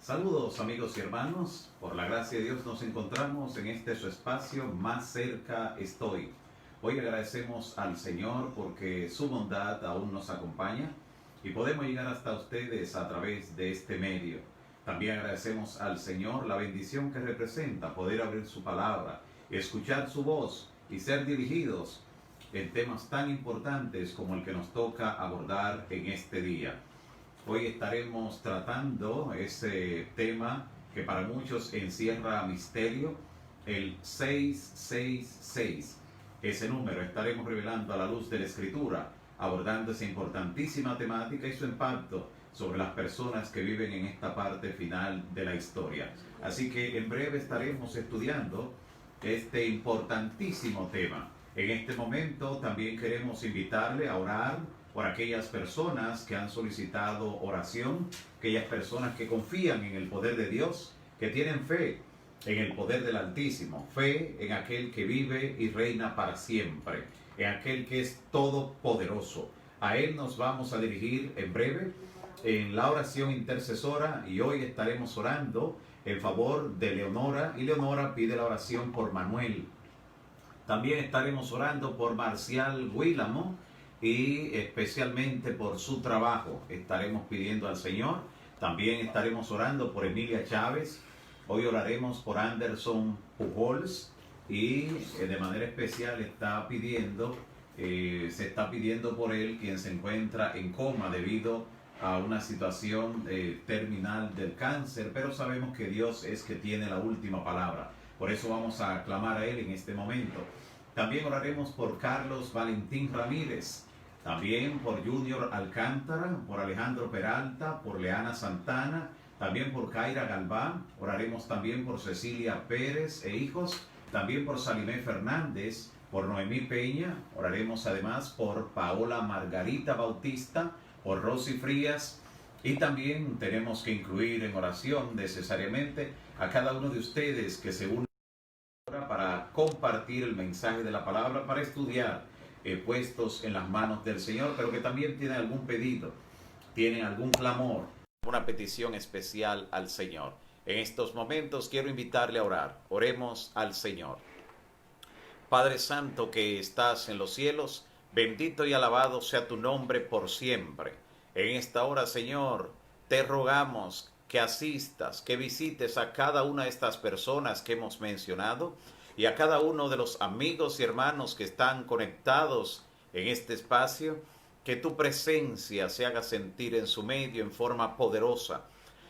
Saludos amigos y hermanos, por la gracia de Dios nos encontramos en este su espacio Más cerca estoy. Hoy agradecemos al Señor porque su bondad aún nos acompaña y podemos llegar hasta ustedes a través de este medio. También agradecemos al Señor la bendición que representa poder abrir su palabra, escuchar su voz y ser dirigidos en temas tan importantes como el que nos toca abordar en este día. Hoy estaremos tratando ese tema que para muchos encierra misterio, el 666. Ese número estaremos revelando a la luz de la Escritura, abordando esa importantísima temática y su impacto sobre las personas que viven en esta parte final de la historia. Así que en breve estaremos estudiando este importantísimo tema. En este momento también queremos invitarle a orar por aquellas personas que han solicitado oración, aquellas personas que confían en el poder de Dios, que tienen fe en el poder del Altísimo, fe en aquel que vive y reina para siempre, en aquel que es todopoderoso. A Él nos vamos a dirigir en breve en la oración intercesora y hoy estaremos orando en favor de Leonora y Leonora pide la oración por Manuel. También estaremos orando por Marcial Guílamo y especialmente por su trabajo. Estaremos pidiendo al Señor. También estaremos orando por Emilia Chávez. Hoy oraremos por Anderson Pujols y de manera especial se está pidiendo por él, quien se encuentra en coma debido a una situación terminal del cáncer, pero sabemos que Dios es que tiene la última palabra. Por eso vamos a clamar a Él en este momento. También oraremos por Carlos Valentín Ramírez, también por Junior Alcántara, por Alejandro Peralta, por Leana Santana, también por Kaira Galván. Oraremos también por Cecilia Pérez e hijos, también por Salimé Fernández, por Noemí Peña. Oraremos además por Paola Margarita Bautista, por Rosy Frías. Y también tenemos que incluir en oración necesariamente a cada uno de ustedes que se une para compartir el mensaje de la palabra, para estudiar, puestos en las manos del Señor, pero que también tienen algún pedido, tienen algún clamor, una petición especial al Señor. En estos momentos quiero invitarle a orar. Oremos al Señor. Padre Santo que estás en los cielos, bendito y alabado sea tu nombre por siempre. En esta hora, Señor, te rogamos que asistas, que visites a cada una de estas personas que hemos mencionado y a cada uno de los amigos y hermanos que están conectados en este espacio, que tu presencia se haga sentir en su medio en forma poderosa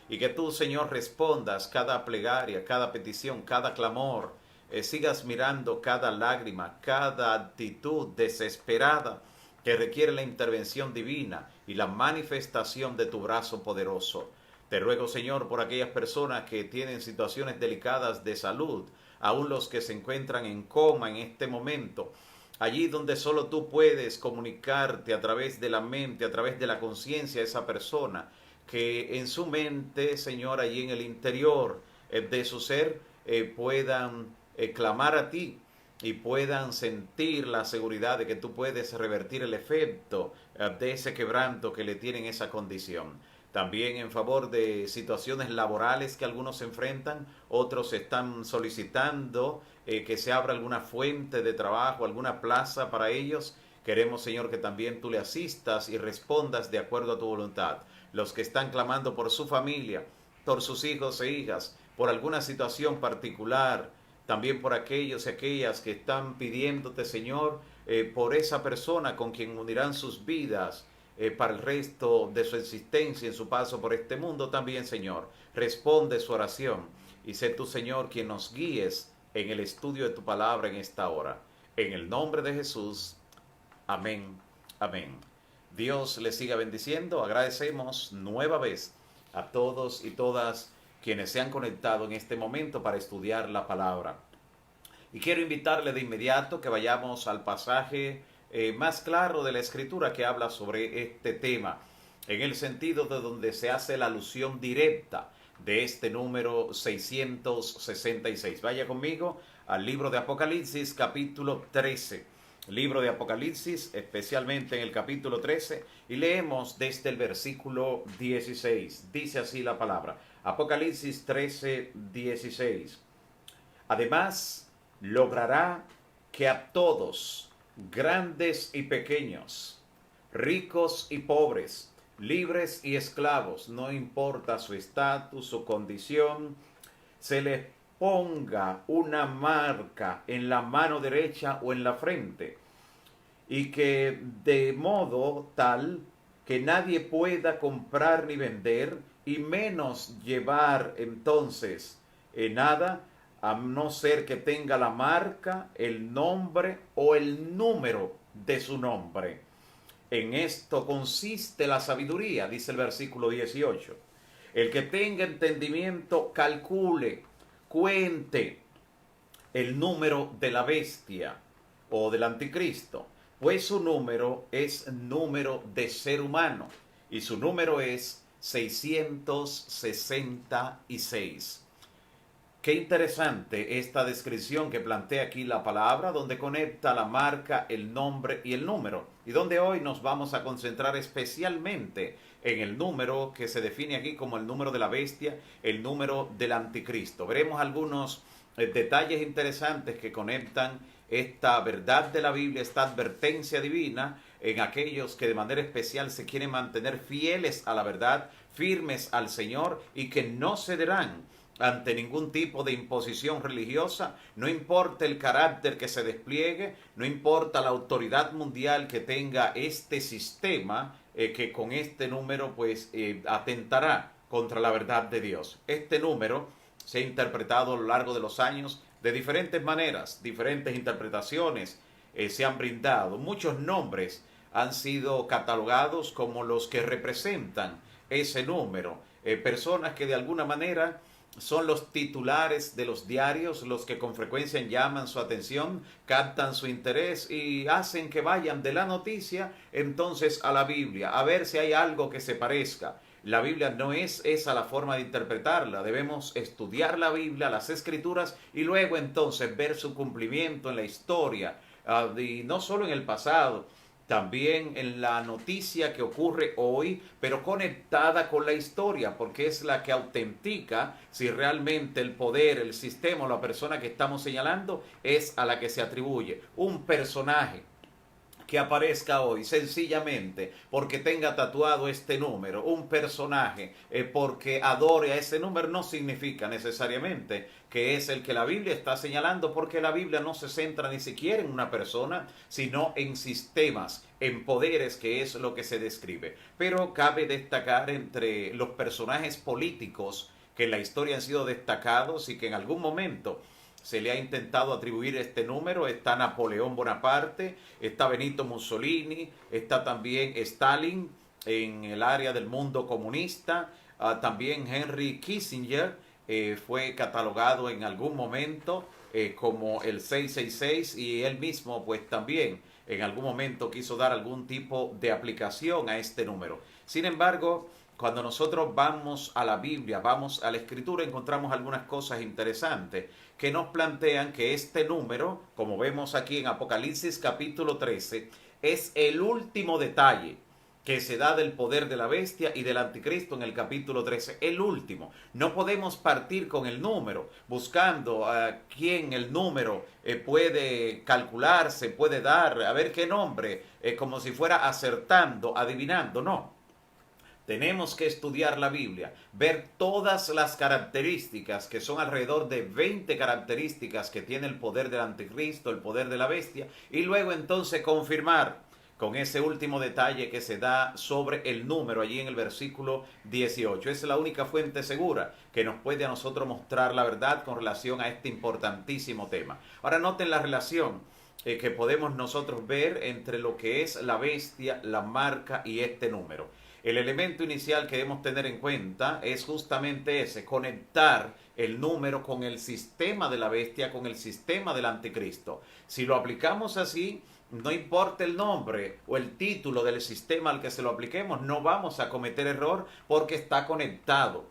y que tú, Señor, respondas cada plegaria, cada petición, cada clamor, sigas mirando cada lágrima, cada actitud desesperada que requiere la intervención divina y la manifestación de tu brazo poderoso. Te ruego, Señor, por aquellas personas que tienen situaciones delicadas de salud, aún los que se encuentran en coma en este momento, allí donde solo tú puedes comunicarte a través de la mente, a través de la conciencia de esa persona, que en su mente, Señor, allí en el interior de su ser, puedan clamar a ti y puedan sentir la seguridad de que tú puedes revertir el efecto de ese quebranto que le tienen esa condición. También en favor de situaciones laborales que algunos enfrentan, otros están solicitando que se abra alguna fuente de trabajo, alguna plaza para ellos. Queremos, Señor, que también tú le asistas y respondas de acuerdo a tu voluntad. Los que están clamando por su familia, por sus hijos e hijas, por alguna situación particular, también por aquellos y aquellas que están pidiéndote, Señor, por esa persona con quien unirán sus vidas para el resto de su existencia en su paso por este mundo. También, Señor, responde su oración y sé tú, Señor, quien nos guíes en el estudio de tu palabra en esta hora. En el nombre de Jesús, amén, amén. Dios les siga bendiciendo. Agradecemos nueva vez a todos y todas quienes se han conectado en este momento para estudiar la palabra. Y quiero invitarle de inmediato que vayamos al pasaje más claro de la Escritura que habla sobre este tema, en el sentido de donde se hace la alusión directa de este número 666. Vaya conmigo al libro de Apocalipsis, capítulo 13. libro de Apocalipsis, especialmente en el capítulo 13, y leemos desde el versículo 16. Dice así la palabra. Apocalipsis 13, 16. Además, logrará que a todos, grandes y pequeños, ricos y pobres, libres y esclavos, no importa su estatus, su condición, se les ponga una marca en la mano derecha o en la frente, y que de modo tal que nadie pueda comprar ni vender, y menos llevar entonces nada, a no ser que tenga la marca, el nombre o el número de su nombre. En esto consiste la sabiduría, dice el versículo 18. El que tenga entendimiento, calcule, cuente el número de la bestia o del anticristo, pues su número es número de ser humano y su número es 666. Qué interesante esta descripción que plantea aquí la palabra, donde conecta la marca, el nombre y el número, y donde hoy nos vamos a concentrar especialmente en el número que se define aquí como el número de la bestia, el número del anticristo. Veremos algunos detalles interesantes que conectan esta verdad de la Biblia, esta advertencia divina en aquellos que de manera especial se quieren mantener fieles a la verdad, firmes al Señor y que no cederán ante ningún tipo de imposición religiosa, no importa el carácter que se despliegue, no importa la autoridad mundial que tenga este sistema, que con este número pues atentará contra la verdad de Dios. Este número se ha interpretado a lo largo de los años de diferentes maneras, diferentes interpretaciones se han brindado. Muchos nombres han sido catalogados como los que representan ese número. Personas que de alguna manera son los titulares de los diarios, los que con frecuencia llaman su atención, captan su interés y hacen que vayan de la noticia entonces a la Biblia, a ver si hay algo que se parezca. La Biblia no es esa la forma de interpretarla. Debemos estudiar la Biblia, las Escrituras, y luego entonces ver su cumplimiento en la historia, y no solo en el pasado, también en la noticia que ocurre hoy, pero conectada con la historia, porque es la que autentica si realmente el poder, el sistema o la persona que estamos señalando es a la que se atribuye. Un personaje que aparezca hoy sencillamente porque tenga tatuado este número, un personaje porque adore a ese número, no significa necesariamente que es el que la Biblia está señalando, porque la Biblia no se centra ni siquiera en una persona, sino en sistemas, en poderes, que es lo que se describe. Pero cabe destacar entre los personajes políticos que en la historia han sido destacados y que en algún momento se le ha intentado atribuir este número. Está Napoleón Bonaparte, está Benito Mussolini, está también Stalin en el área del mundo comunista, también Henry Kissinger fue catalogado en algún momento como el 666, y él mismo pues también en algún momento quiso dar algún tipo de aplicación a este número. Sin embargo, cuando nosotros vamos a la Biblia, vamos a la Escritura, encontramos algunas cosas interesantes que nos plantean que este número, como vemos aquí en Apocalipsis capítulo 13, es el último detalle que se da del poder de la bestia y del anticristo en el capítulo 13. El último. No podemos partir con el número, buscando a quién el número puede calcularse, puede dar, a ver qué nombre, como si fuera acertando, adivinando. No. Tenemos que estudiar la Biblia, ver todas las características, que son alrededor de 20 características que tiene el poder del anticristo, el poder de la bestia, y luego entonces confirmar con ese último detalle que se da sobre el número allí en el versículo 18. Es la única fuente segura que nos puede a nosotros mostrar la verdad con relación a este importantísimo tema. Ahora noten la relación que podemos nosotros ver entre lo que es la bestia, la marca y este número. El elemento inicial que debemos tener en cuenta es justamente ese: conectar el número con el sistema de la bestia, con el sistema del anticristo. Si lo aplicamos así, no importa el nombre o el título del sistema al que se lo apliquemos, no vamos a cometer error porque está conectado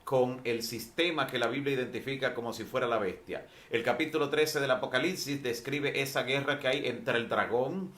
con el sistema que la Biblia identifica como si fuera la bestia. El capítulo 13 del Apocalipsis describe esa guerra que hay entre el dragón,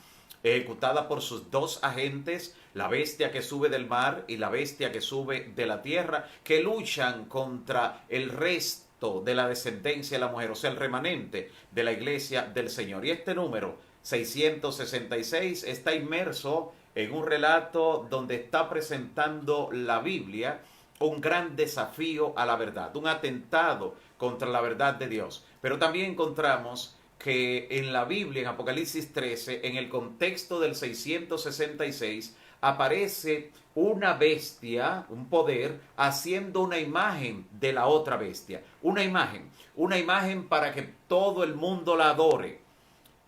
ejecutada por sus dos agentes, la bestia que sube del mar y la bestia que sube de la tierra, que luchan contra el resto de la descendencia de la mujer, o sea, el remanente de la iglesia del Señor. Y este número 666 está inmerso en un relato donde está presentando la Biblia un gran desafío a la verdad, un atentado contra la verdad de Dios. Pero también encontramos que en la Biblia, en Apocalipsis 13, en el contexto del 666, aparece una bestia, un poder, haciendo una imagen de la otra bestia. Una imagen para que todo el mundo la adore,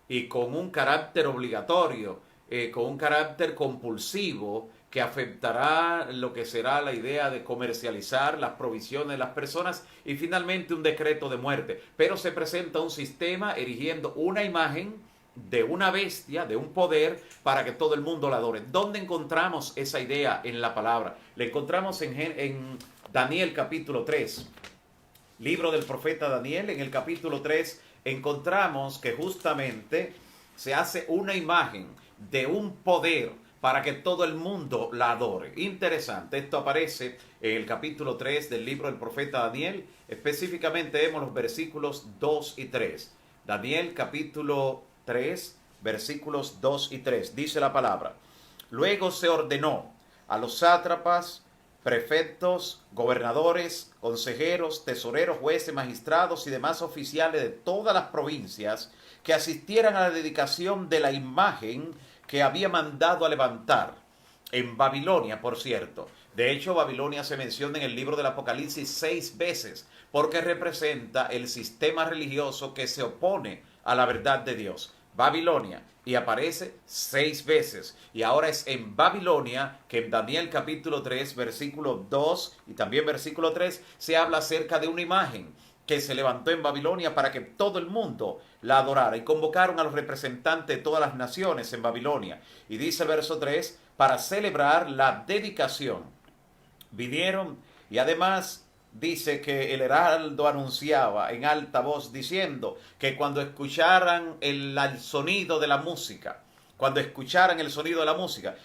y con un carácter obligatorio, con un carácter compulsivo, que afectará lo que será la idea de comercializar las provisiones de las personas, y finalmente un decreto de muerte. Pero se presenta un sistema erigiendo una imagen de una bestia, de un poder, para que todo el mundo la adore. ¿Dónde encontramos esa idea en la palabra? La encontramos en Daniel capítulo 3. Libro del profeta Daniel, en el capítulo 3, encontramos que justamente se hace una imagen de un poder para que todo el mundo la adore. Interesante, esto aparece en el capítulo 3 del libro del profeta Daniel. Específicamente vemos los versículos 2 y 3. Daniel capítulo 3, versículos 2 y 3. Dice la palabra: luego se ordenó a los sátrapas, prefectos, gobernadores, consejeros, tesoreros, jueces, magistrados y demás oficiales de todas las provincias que asistieran a la dedicación de la imagen que había mandado a levantar en Babilonia, por cierto. De hecho, Babilonia se menciona en el libro del Apocalipsis 6 veces, porque representa el sistema religioso que se opone a la verdad de Dios. Babilonia, y aparece 6 veces. Y ahora es en Babilonia que en Daniel capítulo 3, versículo 2 y también versículo 3, se habla acerca de una imagen que se levantó en Babilonia para que todo el mundo la adorara. Y convocaron a los representantes de todas las naciones en Babilonia. Y dice el verso 3, para celebrar la dedicación. Vinieron, y además dice que el heraldo anunciaba en alta voz diciendo que cuando escucharan el sonido de la música,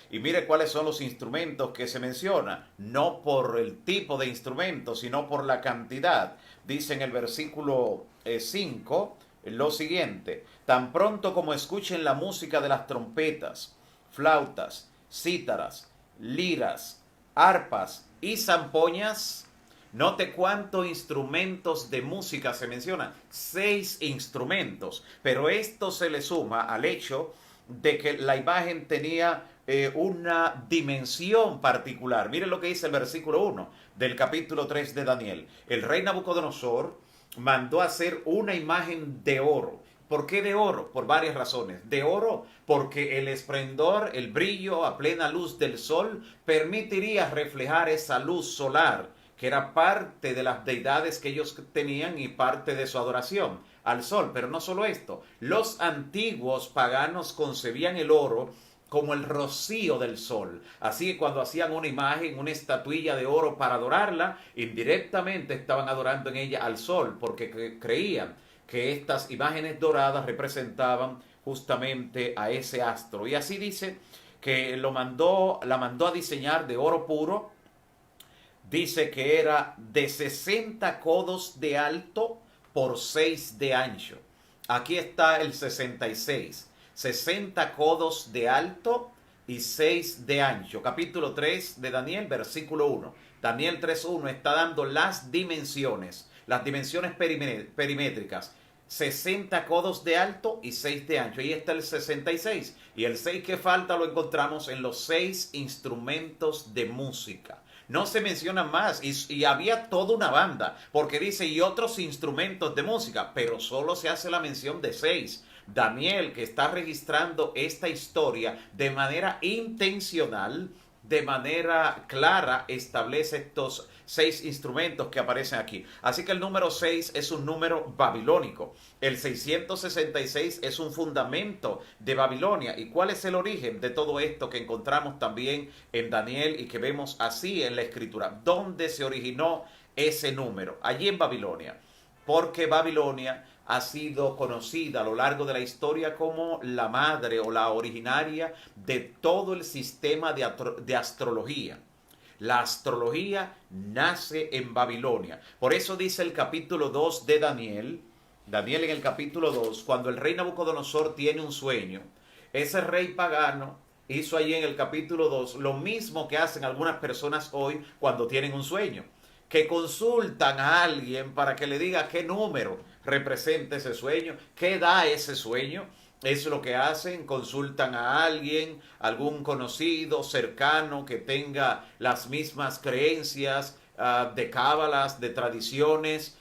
y mire cuáles son los instrumentos que se menciona, no por el tipo de instrumento, sino por la cantidad. Dice en el versículo 5 lo siguiente: tan pronto como escuchen la música de las trompetas, flautas, cítaras, liras, arpas y zampoñas. Note cuántos instrumentos de música se mencionan. 6 instrumentos. Pero esto se le suma al hecho de que la imagen tenía una dimensión particular. Miren lo que dice el versículo 1 del capítulo 3 de Daniel. El rey Nabucodonosor mandó hacer una imagen de oro. ¿Por qué de oro? Por varias razones. De oro porque el esplendor, el brillo a plena luz del sol permitiría reflejar esa luz solar, que era parte de las deidades que ellos tenían y parte de su adoración al sol. Pero no solo esto, los antiguos paganos concebían el oro como el rocío del sol. Así que cuando hacían una imagen, una estatuilla de oro para adorarla, indirectamente estaban adorando en ella al sol, porque creían que estas imágenes doradas representaban justamente a ese astro. Y así dice que la mandó a diseñar de oro puro. Dice que era de 60 codos de alto por 6 de ancho. Aquí está el 66. 60 codos de alto y 6 de ancho. Capítulo 3 de Daniel, versículo 1. Daniel 3.1 está dando las dimensiones perimétricas. 60 codos de alto y 6 de ancho. Ahí está el 66. Y el 6 que falta lo encontramos en los 6 instrumentos de música. No se menciona más, y había toda una banda, porque dice, y otros instrumentos de música, pero solo se hace la mención de 6. Daniel, que está registrando esta historia de manera intencional, de manera clara establece estos 6 instrumentos que aparecen aquí. Así que el número 6 es un número babilónico. El 666 es un fundamento de Babilonia. ¿Y cuál es el origen de todo esto que encontramos también en Daniel y que vemos así en la Escritura? ¿Dónde se originó ese número? Allí en Babilonia. Porque Babilonia ha sido conocida a lo largo de la historia como la madre o la originaria de todo el sistema de astrología. La astrología nace en Babilonia. Por eso dice el capítulo 2 de Daniel, Daniel en el capítulo 2, cuando el rey Nabucodonosor tiene un sueño, ese rey pagano hizo allí en el capítulo 2 lo mismo que hacen algunas personas hoy cuando tienen un sueño, que consultan a alguien para que le diga qué número representa ese sueño, qué da ese sueño. Es lo que hacen, consultan a alguien, algún conocido, cercano, que tenga las mismas creencias de cábalas, de tradiciones,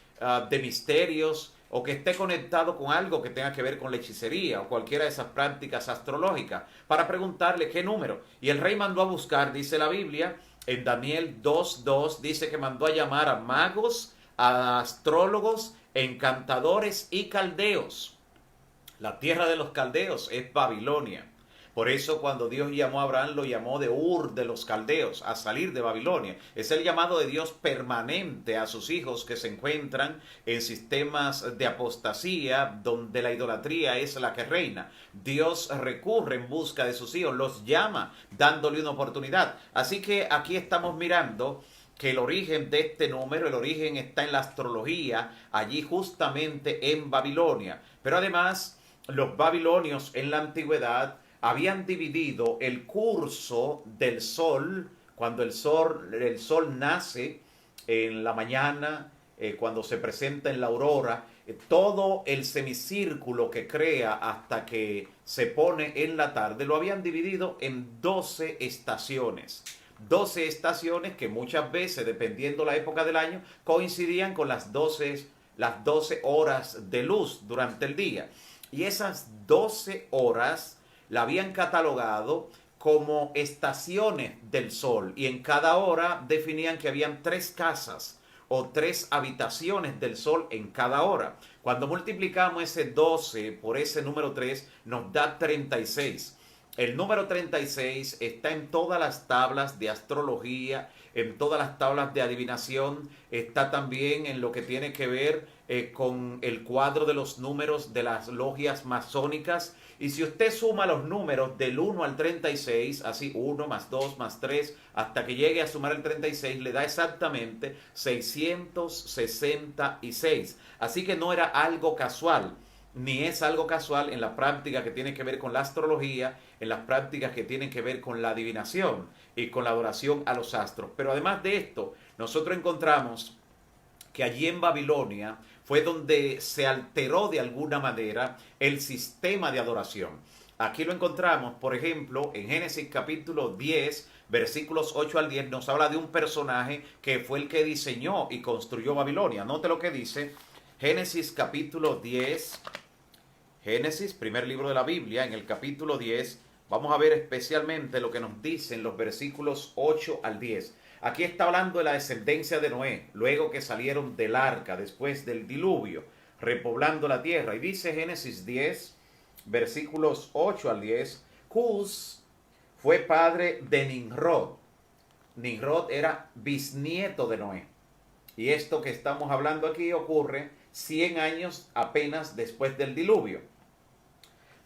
de misterios, o que esté conectado con algo que tenga que ver con la hechicería o cualquiera de esas prácticas astrológicas, para preguntarle qué número. Y el rey mandó a buscar, dice la Biblia, en Daniel 2:2, dice que mandó a llamar a magos, a astrólogos, encantadores y caldeos. La tierra de los caldeos es Babilonia. Por eso cuando Dios llamó a Abraham, lo llamó de Ur de los caldeos, a salir de Babilonia. Es el llamado de Dios permanente a sus hijos que se encuentran en sistemas de apostasía, donde la idolatría es la que reina. Dios recurre en busca de sus hijos, los llama dándole una oportunidad. Así que aquí estamos mirando que el origen de este número, el origen está en la astrología, allí justamente en Babilonia. Pero además, los babilonios en la antigüedad habían dividido el curso del sol, cuando el sol nace en la mañana, cuando se presenta en la aurora, todo el semicírculo que crea hasta que se pone en la tarde, lo habían dividido en 12 estaciones. 12 estaciones que muchas veces, dependiendo la época del año, coincidían con las 12 horas de luz durante el día. Y esas 12 horas la habían catalogado como estaciones del sol. Y en cada hora definían que habían 3 casas o 3 habitaciones del sol en cada hora. Cuando multiplicamos ese 12 por ese número 3, nos da 36. El número 36 está en todas las tablas de astrología, en todas las tablas de adivinación, está también en lo que tiene que ver con el cuadro de los números de las logias masónicas. Y si usted suma los números del 1 al 36, así 1 más 2 más 3, hasta que llegue a sumar el 36, le da exactamente 666. Así que no era algo casual, ni es algo casual en la práctica que tiene que ver con la astrología, en las prácticas que tienen que ver con la adivinación y con la adoración a los astros. Pero además de esto, nosotros encontramos que allí en Babilonia fue donde se alteró de alguna manera el sistema de adoración. Aquí lo encontramos, por ejemplo, en Génesis capítulo 10, versículos 8 al 10, nos habla de un personaje que fue el que diseñó y construyó Babilonia. Note lo que dice Génesis capítulo 10, Génesis, primer libro de la Biblia, en el capítulo 10, vamos a ver especialmente lo que nos dicen los versículos 8 al 10. Aquí está hablando de la descendencia de Noé, luego que salieron del arca, después del diluvio, repoblando la tierra. Y dice Génesis 10, versículos 8 al 10, Cus fue padre de Nimrod. Nimrod era bisnieto de Noé. Y esto que estamos hablando aquí ocurre 100 años apenas después del diluvio.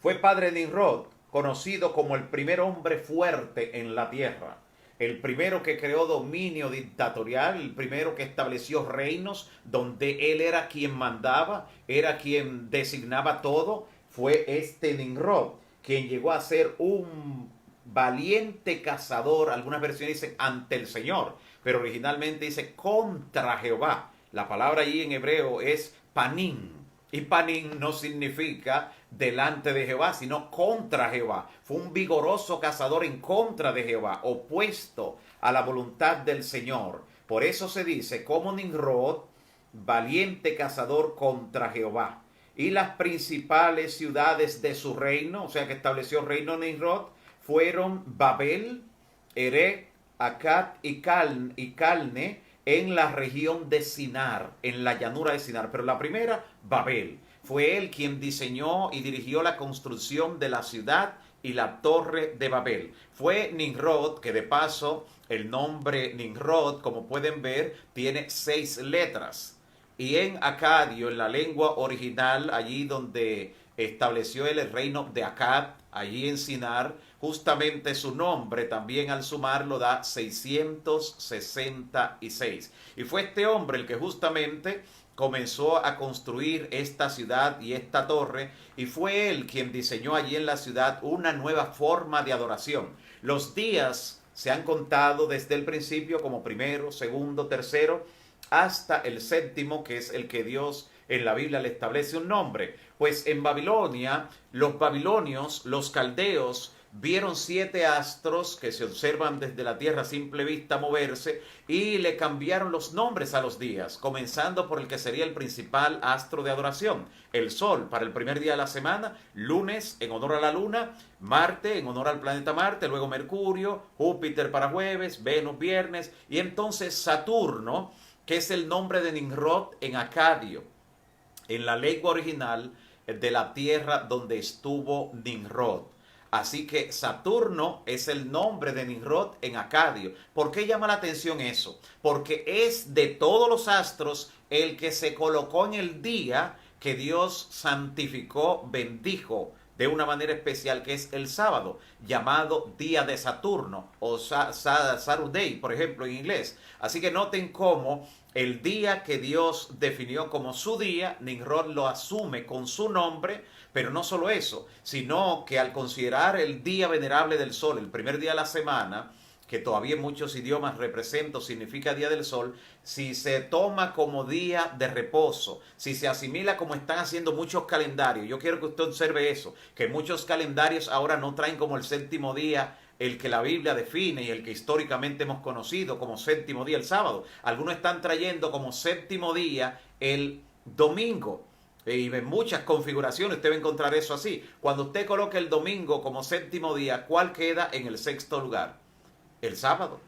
Fue padre de Nimrod, conocido como el primer hombre fuerte en la tierra, el primero que creó dominio dictatorial, el primero que estableció reinos donde él era quien mandaba, era quien designaba todo. Fue este Nimrod, quien llegó a ser un valiente cazador, algunas versiones dicen ante el Señor, pero originalmente dice contra Jehová. La palabra allí en hebreo es panim, y panim no significa delante de Jehová, sino contra Jehová. Fue un vigoroso cazador en contra de Jehová, opuesto a la voluntad del Señor. Por eso se dice como Nimrod, valiente cazador contra Jehová. Y las principales ciudades de su reino, o sea que estableció reino Nimrod, fueron Babel, Erech, Akkad y Calne en la región de Sinar, en la llanura de Sinar. Pero la primera, Babel. Fue él quien diseñó y dirigió la construcción de la ciudad y la torre de Babel. Fue Nimrod, que de paso el nombre Nimrod, como pueden ver, tiene 6 letras. Y en acadio, en la lengua original, allí donde estableció él el reino de Akkad, allí en Sinar, justamente su nombre también al sumarlo da 666. Y fue este hombre el que justamente comenzó a construir esta ciudad y esta torre, y fue él quien diseñó allí en la ciudad una nueva forma de adoración. Los días se han contado desde el principio como primero, segundo, tercero, hasta el séptimo, que es el que Dios en la Biblia le establece un nombre. Pues en Babilonia, los babilonios, los caldeos, vieron 7 astros que se observan desde la tierra a simple vista moverse y le cambiaron los nombres a los días, comenzando por el que sería el principal astro de adoración, el Sol para el primer día de la semana, lunes en honor a la luna, Marte en honor al planeta Marte, luego Mercurio, Júpiter para jueves, Venus viernes y entonces Saturno, que es el nombre de Nimrod en acadio, en la lengua original de la tierra donde estuvo Nimrod. Así que Saturno es el nombre de Nimrod en acadio. ¿Por qué llama la atención eso? Porque es de todos los astros el que se colocó en el día que Dios santificó, bendijo de una manera especial, que es el sábado, llamado día de Saturno o Saturday, por ejemplo, en inglés. Así que noten cómo el día que Dios definió como su día, Nimrod lo asume con su nombre. Pero no solo eso, sino que al considerar el día venerable del sol, el primer día de la semana, que todavía en muchos idiomas representa o significa día del sol, si se toma como día de reposo, si se asimila como están haciendo muchos calendarios, yo quiero que usted observe eso, que muchos calendarios ahora no traen como el séptimo día el que la Biblia define y el que históricamente hemos conocido como séptimo día el sábado. Algunos están trayendo como séptimo día el domingo. Y en muchas configuraciones usted va a encontrar eso así. Cuando usted coloca el domingo como séptimo día, ¿cuál queda en el sexto lugar? El sábado.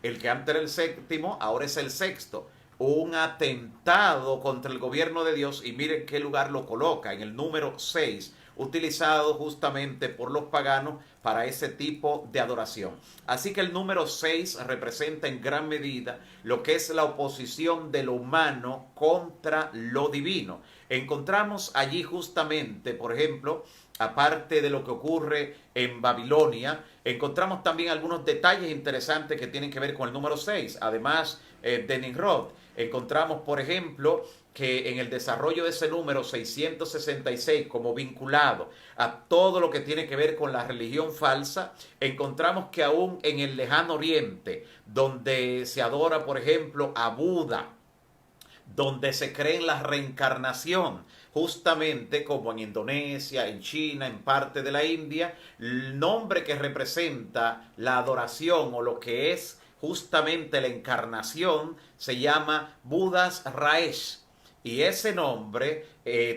El que antes era el séptimo, ahora es el sexto. Un atentado contra el gobierno de Dios, y miren qué lugar lo coloca, en el número 6, utilizado justamente por los paganos para ese tipo de adoración. Así que el número 6 representa en gran medida lo que es la oposición de lo humano contra lo divino. Encontramos allí justamente, por ejemplo, aparte de lo que ocurre en Babilonia, encontramos también algunos detalles interesantes que tienen que ver con el número 6, además de Nimrod. Encontramos, por ejemplo, que en el desarrollo de ese número 666, como vinculado a todo lo que tiene que ver con la religión falsa, encontramos que aún en el lejano oriente, donde se adora, por ejemplo, a Buda, donde se cree en la reencarnación, justamente como en Indonesia, en China, en parte de la India, el nombre que representa la adoración o lo que es justamente la encarnación se llama Budas Raesh. Y ese nombre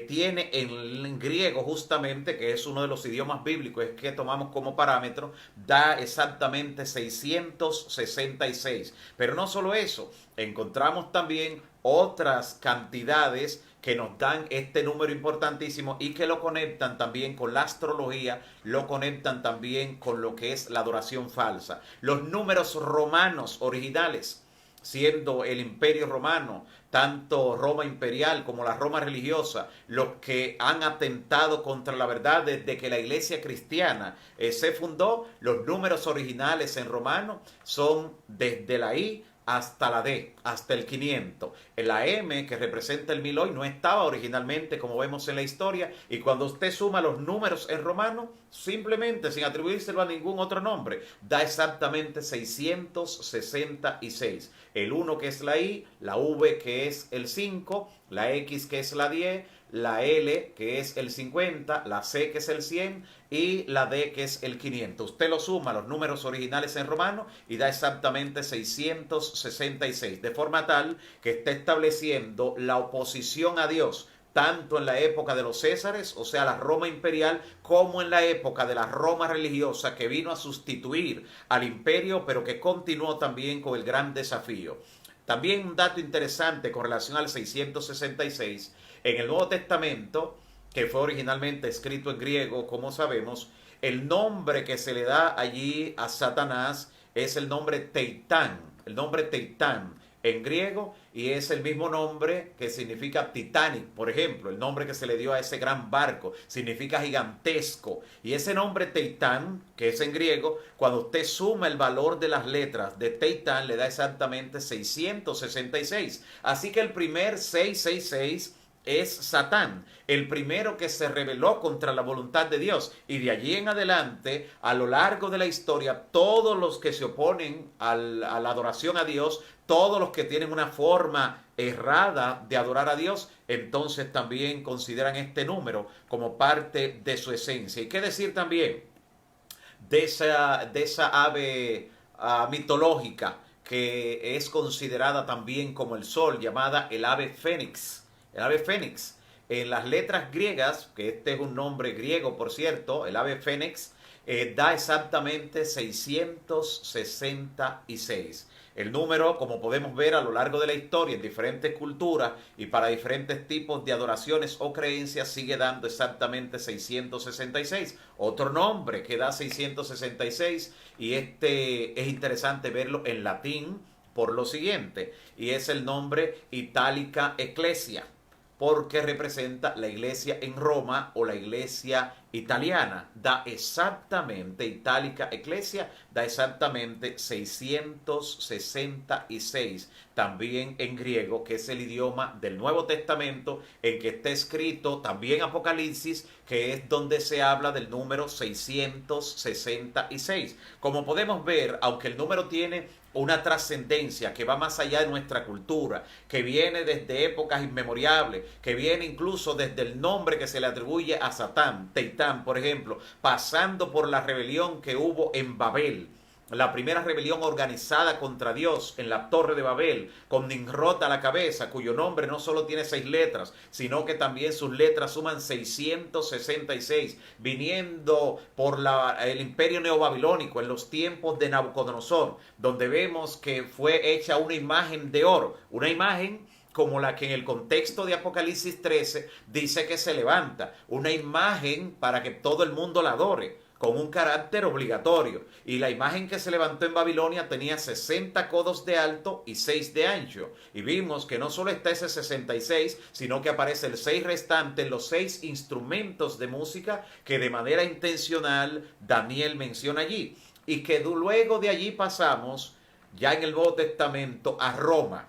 tiene en griego justamente, que es uno de los idiomas bíblicos que tomamos como parámetro, da exactamente 666. Pero no solo eso, encontramos también otras cantidades que nos dan este número importantísimo y que lo conectan también con la astrología, lo conectan también con lo que es la adoración falsa. Los números romanos originales, siendo el Imperio Romano, tanto Roma imperial como la Roma religiosa, los que han atentado contra la verdad desde que la iglesia cristiana se fundó, los números originales en romano son desde la I hasta la D, hasta el 500. La M, que representa el 1000 hoy, no estaba originalmente, como vemos en la historia, y cuando usted suma los números en romano, simplemente sin atribuírselo a ningún otro nombre, da exactamente 666. El 1 que es la I, la V que es el 5, la X que es la 10, la L que es el 50, la C que es el 100 y la D que es el 500. Usted lo suma los números originales en romano y da exactamente 666, de forma tal que está estableciendo la oposición a Dios tanto en la época de los Césares, o sea, la Roma imperial, como en la época de la Roma religiosa, que vino a sustituir al imperio, pero que continuó también con el gran desafío. También un dato interesante con relación al 666, en el Nuevo Testamento, que fue originalmente escrito en griego, como sabemos, el nombre que se le da allí a Satanás es el nombre Teitán, en griego, y es el mismo nombre que significa Titanic, por ejemplo, el nombre que se le dio a ese gran barco, significa gigantesco. Y ese nombre Teitán, que es en griego, cuando usted suma el valor de las letras de Teitán, le da exactamente 666. Así que el primer 666 es Satán, el primero que se rebeló contra la voluntad de Dios. Y de allí en adelante, a lo largo de la historia, todos los que se oponen a la adoración a Dios, todos los que tienen una forma errada de adorar a Dios, entonces también consideran este número como parte de su esencia. Y qué decir también de esa ave mitológica que es considerada también como el sol, llamada el ave fénix. El ave fénix, en las letras griegas, que este es un nombre griego por cierto, el ave fénix, da exactamente 666. El número, como podemos ver a lo largo de la historia, en diferentes culturas y para diferentes tipos de adoraciones o creencias, sigue dando exactamente 666. Otro nombre que da 666, y este es interesante verlo en latín por lo siguiente, y es el nombre Italica Ecclesia, porque representa la iglesia en Roma o la iglesia italiana. Da exactamente, Italica Ecclesia, da exactamente 666, también en griego, que es el idioma del Nuevo Testamento, en que está escrito también Apocalipsis, que es donde se habla del número 666. Como podemos ver, aunque el número tiene una trascendencia que va más allá de nuestra cultura, que viene desde épocas inmemorables, que viene incluso desde el nombre que se le atribuye a Satán, Teitán, por ejemplo, pasando por la rebelión que hubo en Babel, la primera rebelión organizada contra Dios en la Torre de Babel, con Nimrod a la cabeza, cuyo nombre no solo tiene 6 letras, sino que también sus letras suman 666, viniendo por el imperio neobabilónico en los tiempos de Nabucodonosor, donde vemos que fue hecha una imagen de oro, una imagen como la que en el contexto de Apocalipsis 13 dice que se levanta, una imagen para que todo el mundo la adore, con un carácter obligatorio. Y la imagen que se levantó en Babilonia tenía 60 codos de alto y 6 de ancho. Y vimos que no solo está ese 66, sino que aparece el 6 restante en los 6 instrumentos de música que de manera intencional Daniel menciona allí. Y que luego de allí pasamos, ya en el Nuevo Testamento, a Roma,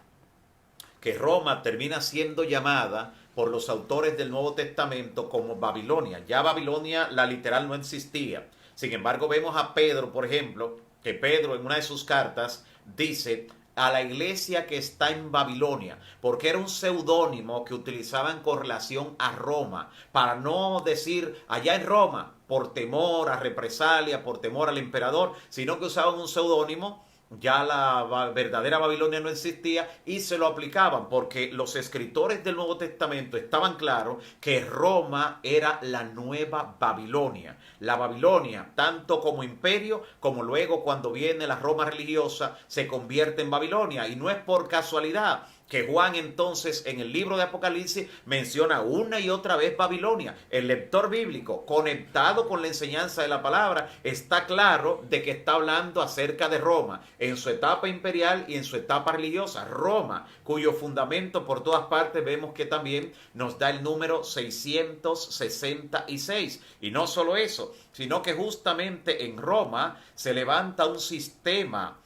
que Roma termina siendo llamada por los autores del Nuevo Testamento como Babilonia. Ya Babilonia, la literal, no existía. Sin embargo, vemos a Pedro, por ejemplo, que Pedro en una de sus cartas dice a la iglesia que está en Babilonia, porque era un seudónimo que utilizaban con relación a Roma, para no decir allá en Roma, por temor a represalia, por temor al emperador, sino que usaban un seudónimo. Ya la verdadera Babilonia no existía y se lo aplicaban porque los escritores del Nuevo Testamento estaban claros que Roma era la nueva Babilonia. La Babilonia, tanto como imperio, como luego cuando viene la Roma religiosa, se convierte en Babilonia. Y no es por casualidad que Juan entonces en el libro de Apocalipsis menciona una y otra vez Babilonia. El lector bíblico conectado con la enseñanza de la palabra está claro de que está hablando acerca de Roma en su etapa imperial y en su etapa religiosa. Roma, cuyo fundamento por todas partes vemos que también nos da el número 666. Y no solo eso, sino que justamente en Roma se levanta un sistema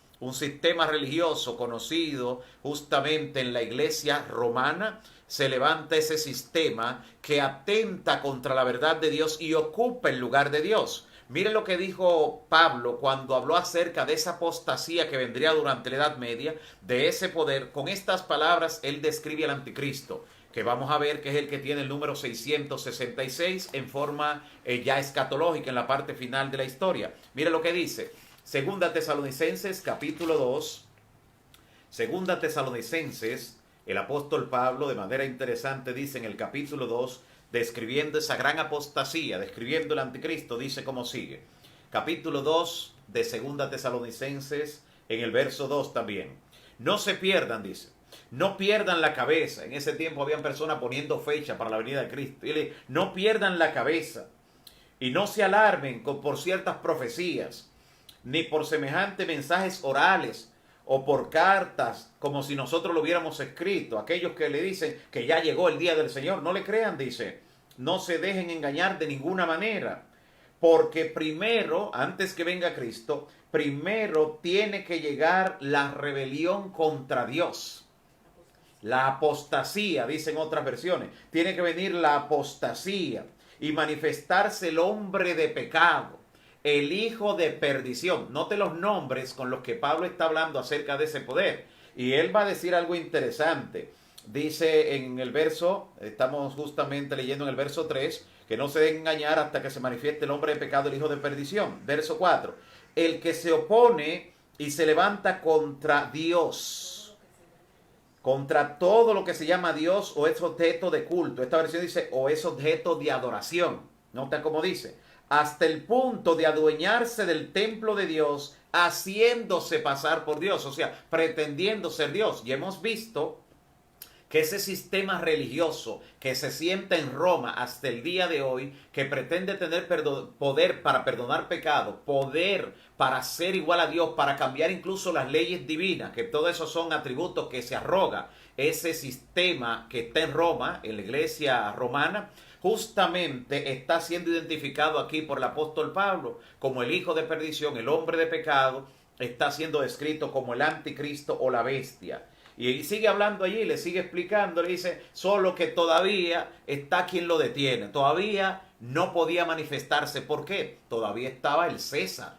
religioso conocido justamente en la iglesia romana. Se levanta ese sistema que atenta contra la verdad de Dios y ocupa el lugar de Dios. Miren lo que dijo Pablo cuando habló acerca de esa apostasía que vendría durante la Edad Media, de ese poder. Con estas palabras él describe al anticristo, que vamos a ver que es el que tiene el número 666 en forma ya escatológica en la parte final de la historia. Miren lo que dice. Segunda Tesalonicenses capítulo 2, Segunda Tesalonicenses El apóstol Pablo, de manera interesante, dice en el capítulo 2, describiendo esa gran apostasía, describiendo el anticristo, dice como sigue. Capítulo 2 de Segunda Tesalonicenses, en el verso 2 también. No se pierdan, dice. No pierdan la cabeza. En ese tiempo habían personas poniendo fecha para la venida de Cristo. Y le, no pierdan la cabeza. Y no se alarmen por ciertas profecías, ni por semejantes mensajes orales o por cartas, como si nosotros lo hubiéramos escrito. Aquellos que le dicen que ya llegó el día del Señor, no le crean, dice. No se dejen engañar de ninguna manera. Porque primero, antes que venga Cristo, primero tiene que llegar la rebelión contra Dios. La apostasía, dicen otras versiones. Tiene que venir la apostasía y manifestarse el hombre de pecado, el hijo de perdición. Note los nombres con los que Pablo está hablando acerca de ese poder. Y él va a decir algo interesante. Dice en el verso, estamos justamente leyendo en el verso 3, que no se deben engañar hasta que se manifieste el hombre de pecado, el hijo de perdición. Verso 4, el que se opone y se levanta contra Dios, contra todo lo que se llama Dios o es objeto de culto. Esta versión dice, o es objeto de adoración. Nota cómo dice, hasta el punto de adueñarse del templo de Dios, haciéndose pasar por Dios, o sea, pretendiendo ser Dios. Y hemos visto que ese sistema religioso que se sienta en Roma hasta el día de hoy, que pretende tener poder para perdonar pecado, poder para ser igual a Dios, para cambiar incluso las leyes divinas, que todo eso son atributos que se arroga ese sistema que está en Roma, en la iglesia romana, justamente está siendo identificado aquí por el apóstol Pablo como el hijo de perdición, el hombre de pecado, está siendo descrito como el anticristo o la bestia. Y sigue hablando allí, le sigue explicando, le dice, solo que todavía está quien lo detiene, todavía no podía manifestarse. ¿Por qué? Todavía estaba el César.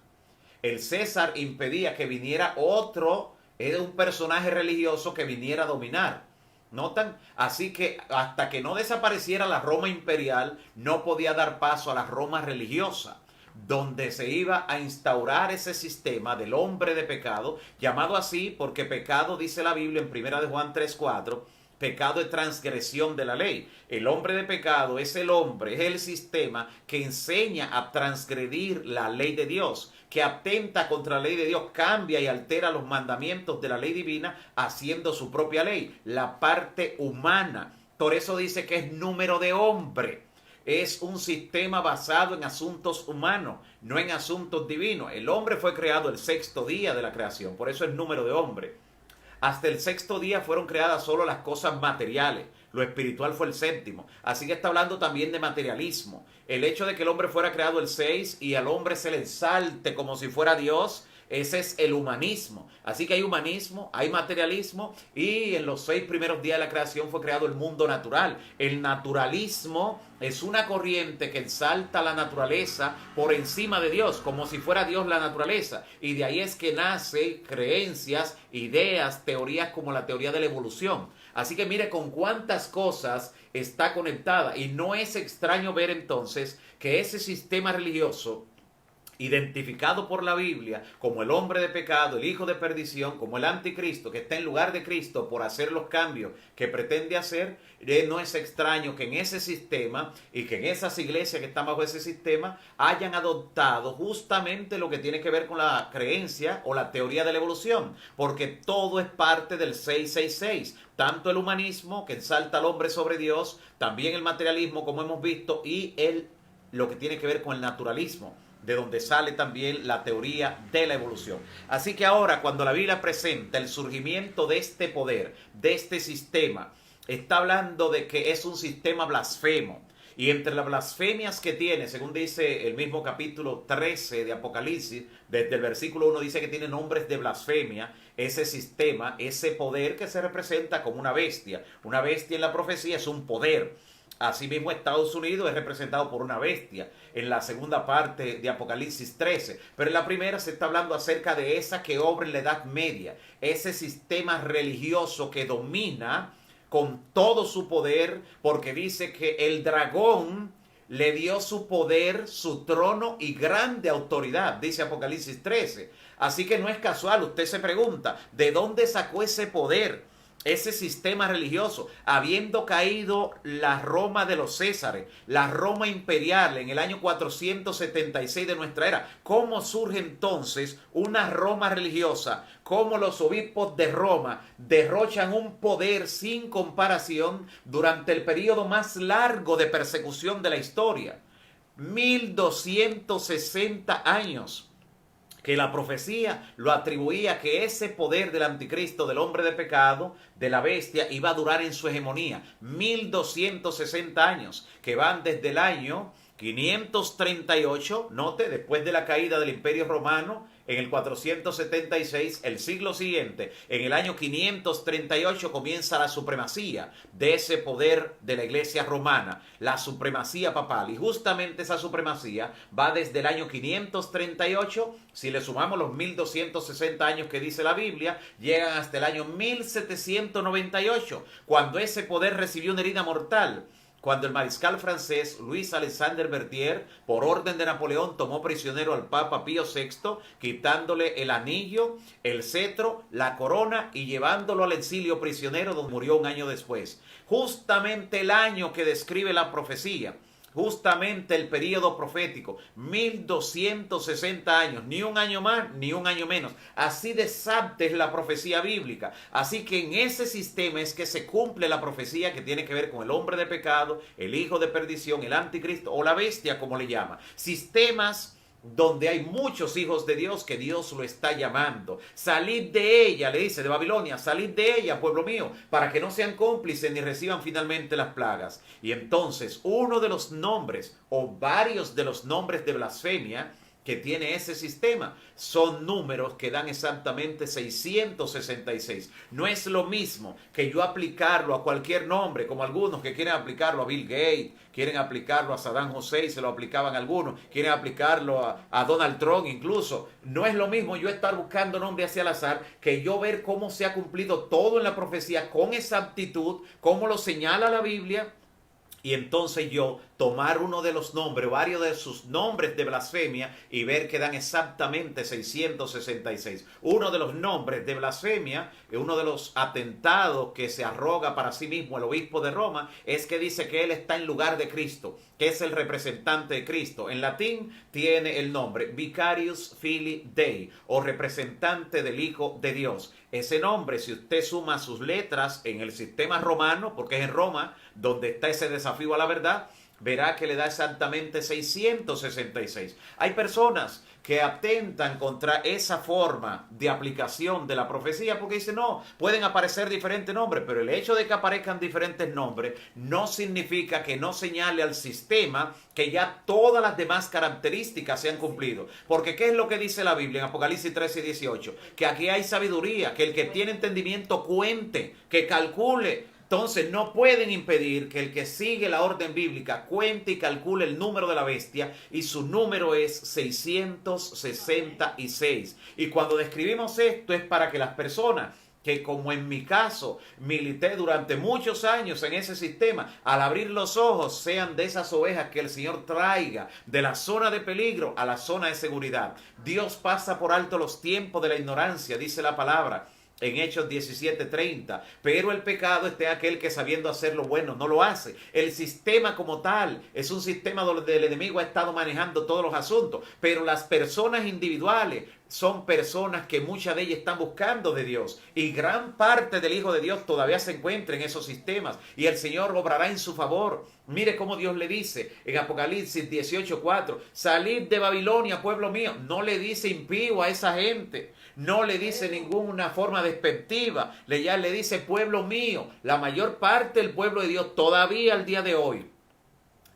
El César impedía que viniera otro, era un personaje religioso que viniera a dominar. ¿Notan? Así que hasta que no desapareciera la Roma imperial, no podía dar paso a la Roma religiosa, donde se iba a instaurar ese sistema del hombre de pecado, llamado así porque pecado, dice la Biblia en 1 de Juan 3:4, pecado es transgresión de la ley. El hombre de pecado es el hombre, es el sistema que enseña a transgredir la ley de Dios, que atenta contra la ley de Dios, cambia y altera los mandamientos de la ley divina haciendo su propia ley, la parte humana. Por eso dice que es número de hombre. Es un sistema basado en asuntos humanos, no en asuntos divinos. El hombre fue creado el sexto día de la creación, por eso es número de hombre. Hasta el sexto día fueron creadas solo las cosas materiales. Lo espiritual fue el séptimo. Así que está hablando también de materialismo. El hecho de que el hombre fuera creado el 6 y al hombre se le exalte como si fuera Dios, ese es el humanismo. Así que hay humanismo, hay materialismo y en los 6 primeros días de la creación fue creado el mundo natural. El naturalismo es una corriente que exalta la naturaleza por encima de Dios, como si fuera Dios la naturaleza. Y de ahí es que nace creencias, ideas, teorías como la teoría de la evolución. Así que mire con cuántas cosas está conectada. Y no es extraño ver entonces que ese sistema religioso, identificado por la Biblia como el hombre de pecado, el hijo de perdición, como el anticristo que está en lugar de Cristo por hacer los cambios que pretende hacer, no es extraño que en ese sistema y que en esas iglesias que están bajo ese sistema hayan adoptado justamente lo que tiene que ver con la creencia o la teoría de la evolución, porque todo es parte del 666, tanto el humanismo que exalta al hombre sobre Dios, también el materialismo como hemos visto y lo que tiene que ver con el naturalismo, de donde sale también la teoría de la evolución. Así que ahora, cuando la Biblia presenta el surgimiento de este poder, de este sistema, está hablando de que es un sistema blasfemo. Y entre las blasfemias que tiene, según dice el mismo capítulo 13 de Apocalipsis, desde el versículo 1 dice que tiene nombres de blasfemia, ese sistema, ese poder que se representa como una bestia. Una bestia en la profecía es un poder. Asimismo, Estados Unidos es representado por una bestia en la segunda parte de Apocalipsis 13. Pero en la primera se está hablando acerca de esa que obra en la Edad Media. Ese sistema religioso que domina con todo su poder, porque dice que el dragón le dio su poder, su trono y grande autoridad, dice Apocalipsis 13. Así que no es casual, usted se pregunta, ¿de dónde sacó ese poder? ese sistema religioso, habiendo caído la Roma de los Césares, la Roma imperial en el año 476 de nuestra era. ¿Cómo surge entonces una Roma religiosa? ¿Cómo los obispos de Roma derrochan un poder sin comparación durante el periodo más largo de persecución de la historia? 1260 años. Que la profecía lo atribuía que ese poder del anticristo, del hombre de pecado, de la bestia, iba a durar en su hegemonía. 1260 años, que van desde el año 538, note, después de la caída del Imperio Romano, en el 476, el siglo siguiente, en el año 538 comienza la supremacía de ese poder de la Iglesia romana, la supremacía papal. Y justamente esa supremacía va desde el año 538, si le sumamos los 1260 años que dice la Biblia, llegan hasta el año 1798, cuando ese poder recibió una herida mortal. Cuando el mariscal francés Louis Alexandre Berthier, por orden de Napoleón, tomó prisionero al Papa Pío VI, quitándole el anillo, el cetro, la corona y llevándolo al exilio prisionero, donde murió un año después. Justamente el año que describe la profecía, justamente el período profético, 1260 años, ni un año más, ni un año menos. Así de exacta es la profecía bíblica. Así que en ese sistema es que se cumple la profecía que tiene que ver con el hombre de pecado, el hijo de perdición, el anticristo o la bestia, como le llama. Sistemas donde hay muchos hijos de Dios que Dios lo está llamando. Salid de ella, le dice, de Babilonia, salid de ella, pueblo mío, para que no sean cómplices ni reciban finalmente las plagas. Y entonces uno de los nombres o varios de los nombres de blasfemia que tiene ese sistema son números que dan exactamente 666. No es lo mismo que yo aplicarlo a cualquier nombre, como algunos que quieren aplicarlo a Bill Gates, quieren aplicarlo a Saddam Hussein, se lo aplicaban algunos, quieren aplicarlo a Donald Trump incluso. No es lo mismo yo estar buscando nombres hacia el azar que yo ver cómo se ha cumplido todo en la profecía con exactitud, cómo lo señala la Biblia. Y entonces yo tomar uno de los nombres, varios de sus nombres de blasfemia y ver que dan exactamente 666. Uno de los nombres de blasfemia, uno de los atentados que se arroga para sí mismo el obispo de Roma, es que dice que él está en lugar de Cristo, que es el representante de Cristo. En latín tiene el nombre Vicarius Filii Dei, o representante del Hijo de Dios. Ese nombre, si usted suma sus letras en el sistema romano, porque es en Roma donde está ese desafío a la verdad, verá que le da exactamente 666. Hay personas que atentan contra esa forma de aplicación de la profecía porque dicen, no, pueden aparecer diferentes nombres, pero el hecho de que aparezcan diferentes nombres no significa que no señale al sistema que ya todas las demás características se han cumplido. Porque ¿qué es lo que dice la Biblia en Apocalipsis 13 y 18? Que aquí hay sabiduría, que el que tiene entendimiento cuente, que calcule. Entonces no pueden impedir que el que sigue la orden bíblica cuente y calcule el número de la bestia, y su número es 666. Y cuando describimos esto es para que las personas que, como en mi caso, milité durante muchos años en ese sistema, al abrir los ojos sean de esas ovejas que el Señor traiga de la zona de peligro a la zona de seguridad. Dios pasa por alto los tiempos de la ignorancia, dice la palabra en Hechos 17:30, pero el pecado es aquel que sabiendo hacer lo bueno no lo hace. El sistema como tal es un sistema donde el enemigo ha estado manejando todos los asuntos, pero las personas individuales son personas que muchas de ellas están buscando de Dios, y gran parte del Hijo de Dios todavía se encuentra en esos sistemas, y el Señor obrará en su favor. Mire cómo Dios le dice en Apocalipsis 18:4, salid de Babilonia, pueblo mío. No le dice impío a esa gente, no le dice ninguna forma despectiva, ya le dice pueblo mío. La mayor parte del pueblo de Dios todavía al día de hoy,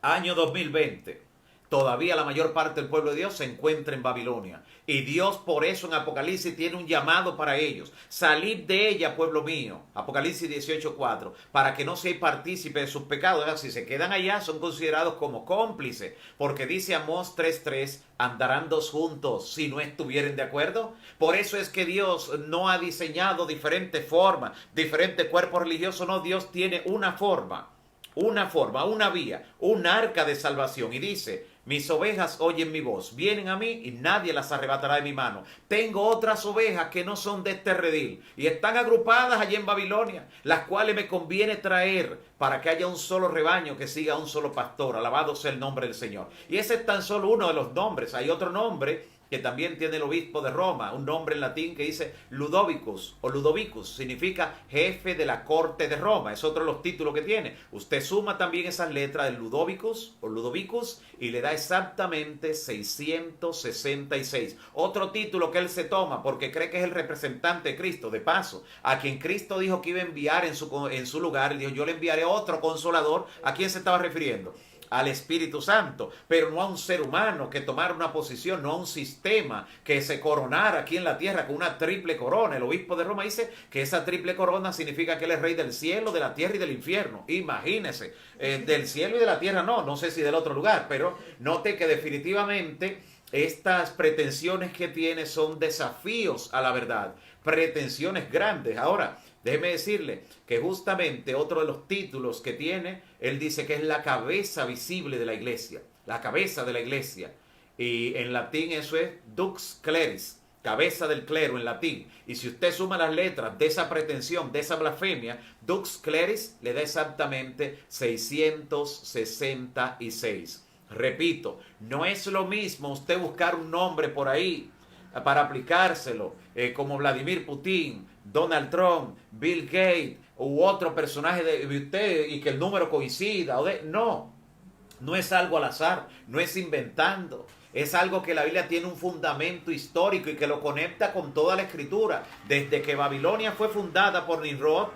año 2020, todavía la mayor parte del pueblo de Dios se encuentra en Babilonia. Y Dios por eso en Apocalipsis tiene un llamado para ellos. Salid de ella, pueblo mío. Apocalipsis 18:4. Para que no seáis partícipes de sus pecados. Si se quedan allá son considerados como cómplices. Porque dice Amós 3:3, andarán dos juntos si no estuvieren de acuerdo. Por eso es que Dios no ha diseñado diferentes formas, diferentes cuerpos religiosos. No, Dios tiene una forma, una vía, un arca de salvación. Y dice, Mis ovejas oyen mi voz, vienen a mí y nadie las arrebatará de mi mano. Tengo otras ovejas que no son de este redil y están agrupadas allí en Babilonia, las cuales me conviene traer para que haya un solo rebaño que siga a un solo pastor. Alabado sea el nombre del Señor. Y ese es tan solo uno de los nombres. Hay otro nombre que también tiene el obispo de Roma, un nombre en latín que dice Ludovicus o Ludovicus, significa jefe de la corte de Roma, es otro de los títulos que tiene. Usted suma también esas letras de Ludovicus o Ludovicus y le da exactamente 666. Otro título que él se toma porque cree que es el representante de Cristo, de paso, a quien Cristo dijo que iba a enviar en su lugar, él dijo, yo le enviaré otro consolador. ¿A quién se estaba refiriendo? Al Espíritu Santo, pero no a un ser humano que tomara una posición, no a un sistema que se coronara aquí en la tierra con una triple corona. El obispo de Roma dice que esa triple corona significa que él es rey del cielo, de la tierra y del infierno. Imagínese, del cielo y de la tierra no sé si del otro lugar, pero note que definitivamente estas pretensiones que tiene son desafíos a la verdad, pretensiones grandes. Ahora, déjeme decirle que justamente otro de los títulos que tiene, él dice que es la cabeza visible de la iglesia, la cabeza de la iglesia. Y en latín eso es dux cleris, cabeza del clero en latín. Y si usted suma las letras de esa pretensión, de esa blasfemia, dux cleris le da exactamente 666. Repito, no es lo mismo usted buscar un nombre por ahí para aplicárselo, como Vladimir Putin, Donald Trump, Bill Gates u otro personaje de usted y que el número coincida. No es algo al azar, no es inventando. Es algo que la Biblia tiene un fundamento histórico y que lo conecta con toda la escritura. Desde que Babilonia fue fundada por Nimrod,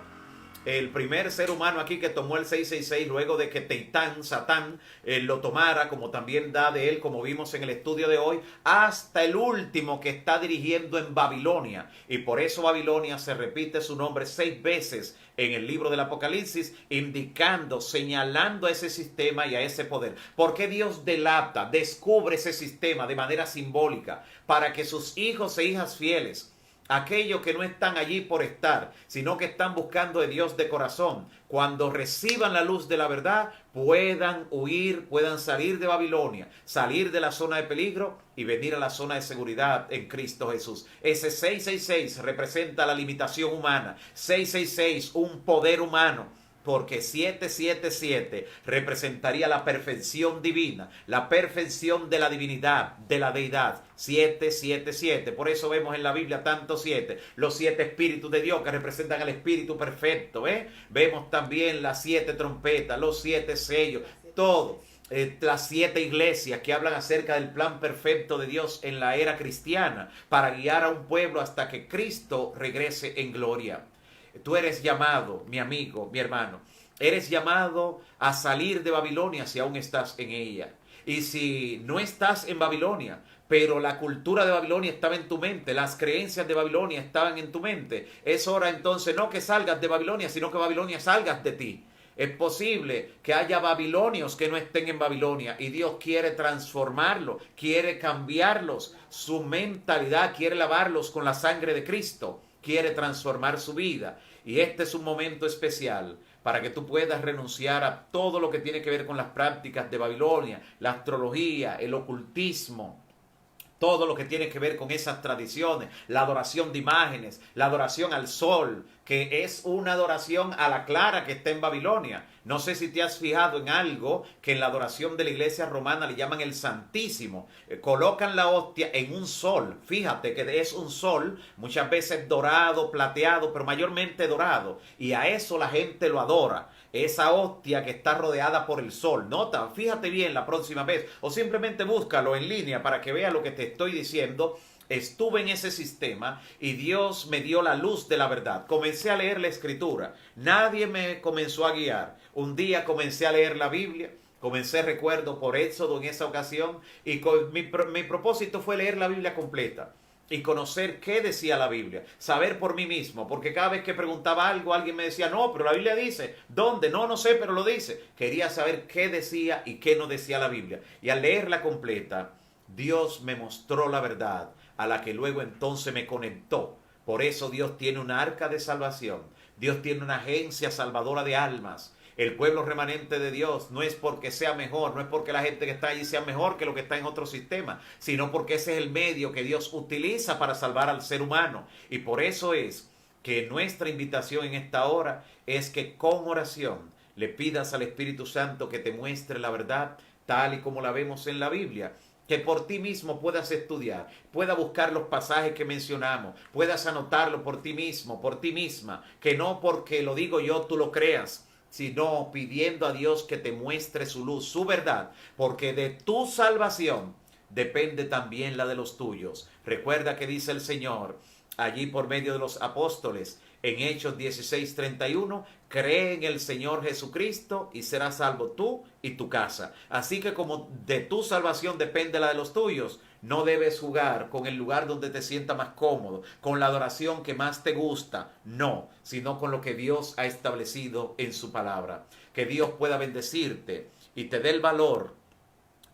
el primer ser humano aquí que tomó el 666 luego de que Teitán, Satán, lo tomara, como también da de él, como vimos en el estudio de hoy, hasta el último que está dirigiendo en Babilonia. Y por eso Babilonia se repite su nombre 6 veces en el libro del Apocalipsis, indicando, señalando a ese sistema y a ese poder. Porque Dios delata, descubre ese sistema de manera simbólica para que sus hijos e hijas fieles, aquellos que no están allí por estar, sino que están buscando de Dios de corazón, cuando reciban la luz de la verdad, puedan huir, puedan salir de Babilonia, salir de la zona de peligro y venir a la zona de seguridad en Cristo Jesús. Ese 666 representa la limitación humana, 666 un poder humano, porque 777 representaría la perfección divina, la perfección de la divinidad, de la deidad. 777, por eso vemos en la Biblia tantos 7, los 7 espíritus de Dios que representan al espíritu perfecto. Vemos también las 7 trompetas, los 7 sellos, todo. Las 7 iglesias que hablan acerca del plan perfecto de Dios en la era cristiana para guiar a un pueblo hasta que Cristo regrese en gloria. Tú eres llamado, mi amigo, mi hermano, eres llamado a salir de Babilonia si aún estás en ella. Y si no estás en Babilonia, pero la cultura de Babilonia estaba en tu mente, las creencias de Babilonia estaban en tu mente, es hora entonces no que salgas de Babilonia, sino que Babilonia salgas de ti. Es posible que haya babilonios que no estén en Babilonia y Dios quiere transformarlos, quiere cambiarlos, su mentalidad, quiere lavarlos con la sangre de Cristo, quiere transformar su vida. Y este es un momento especial para que tú puedas renunciar a todo lo que tiene que ver con las prácticas de Babilonia, la astrología, el ocultismo, todo lo que tiene que ver con esas tradiciones, la adoración de imágenes, la adoración al sol, que es una adoración a la clara que está en Babilonia. No sé si te has fijado en algo que en la adoración de la iglesia romana le llaman el Santísimo. Colocan la hostia en un sol. Fíjate que es un sol, muchas veces dorado, plateado, pero mayormente dorado. Y a eso la gente lo adora. Esa hostia que está rodeada por el sol. Nota, fíjate bien la próxima vez. O simplemente búscalo en línea para que veas lo que te estoy diciendo. Estuve en ese sistema y Dios me dio la luz de la verdad. Comencé a leer la escritura. Nadie me comenzó a guiar. Un día comencé a leer la Biblia. Comencé, recuerdo, por Éxodo en esa ocasión. Y mi propósito fue leer la Biblia completa y conocer qué decía la Biblia, saber por mí mismo, porque cada vez que preguntaba algo, alguien me decía, no, pero la Biblia dice, ¿dónde? No sé, pero lo dice. Quería saber qué decía y qué no decía la Biblia. Y al leerla completa, Dios me mostró la verdad, a la que luego entonces me conectó. Por eso Dios tiene un arca de salvación, Dios tiene una agencia salvadora de almas, El pueblo remanente de Dios no es porque sea mejor, no es porque la gente que está allí sea mejor que lo que está en otro sistema, sino porque ese es el medio que Dios utiliza para salvar al ser humano. Y por eso es que nuestra invitación en esta hora es que con oración le pidas al Espíritu Santo que te muestre la verdad tal y como la vemos en la Biblia. Que por ti mismo puedas estudiar, puedas buscar los pasajes que mencionamos, puedas anotarlo por ti mismo, por ti misma, que no porque lo digo yo tú lo creas, sino pidiendo a Dios que te muestre su luz, su verdad, porque de tu salvación depende también la de los tuyos. Recuerda que dice el Señor allí por medio de los apóstoles en Hechos 16:31, cree en el Señor Jesucristo y serás salvo tú y tu casa. Así que como de tu salvación depende la de los tuyos, no debes jugar con el lugar donde te sienta más cómodo, con la adoración que más te gusta, no, sino con lo que Dios ha establecido en su palabra. Que Dios pueda bendecirte y te dé el valor